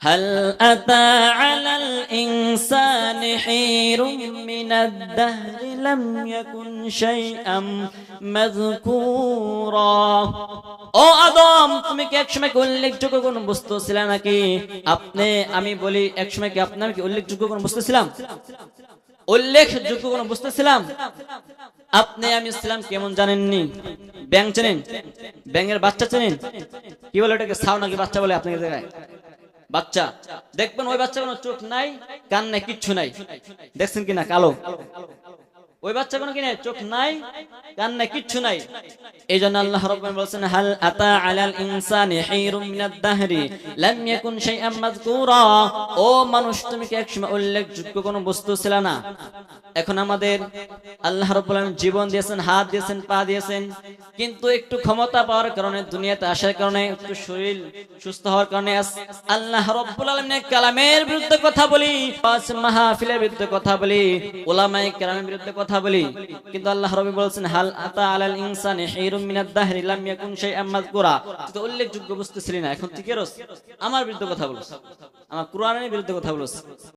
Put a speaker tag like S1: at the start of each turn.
S1: হাল আতা আলাল ইনসানি হিরুম মিনাদ-দাহরি লাম ইয়াকুন শাইআম মাযকুরা। ও আদম, তুমি কি একসময় কি উল্লেখযোগ্য কোন বস্তু ছিল নাকি? আমি বলি একসময় কি আপনি আমি কি উল্লেখযোগ্য কোন বস্তু ছিলাম? উল্লেখযোগ্য কোন বস্তু ছিলাম? আমি ছিলাম কেমন জানেননি? ব্যাঙ চেনেন? ব্যাঙের বাচ্চা চেনেন? কি বলে ওটাকে? ছাও নাকি বাচ্চা বলে আপনাদের জায়গায়? বাচ্চা। দেখবেন ওই বাচ্চা কোনো চোখ নাই, কান নাই, কিচ্ছু নাই। দেখছেন কিনা? কালো। ওই বাচ্চা কোনো কি নাই, চোখ নাই, কান নাই, কিচ্ছু নাই। এই জন্য আল্লাহ রাব্বুল আলামিন বলেছেন হাল আতা আলাল ইনসানি হিরুম মিনাদ-দাহরি লাম ইয়াকুন শাইআম মাযকুরা। ও মানুষ, তুমি কি একসময় উল্লেখযোগ্য কোনো বস্তু ছিল না? এখন আমাদের আল্লাহ রাব্বুল আলামিন জীবন দিয়েছেন, হাত দিয়েছেন, পা দিয়েছেন, কিন্তু একটু ক্ষমতা পাওয়ার কারণে, দুনিয়াতে আসার কারণে, একটু শরীর সুস্থ হওয়ার কারণে আল্লাহ রাব্বুল আলামিনের কালামের বিরুদ্ধে কথা বলি, পাঁচ মাহফিলের বিরুদ্ধে কথা বলি, উলামায়ে কেরামের বিরুদ্ধে কথা বলি, কিন্তু আল্লাহ রাব্বুল বলেছেন হাল আতা আলাল ইনসানি হিরুম মিনাদ-দাহরি লাম ইয়াকুন শাইআম মাযকুরা। তো উল্লেখযোগ্য বস্তু ছিল না, এখন ঠিক আছে আমার বিরুদ্ধে কথা বলছ, আমার কোরআনের বিরুদ্ধে কথা বলছ।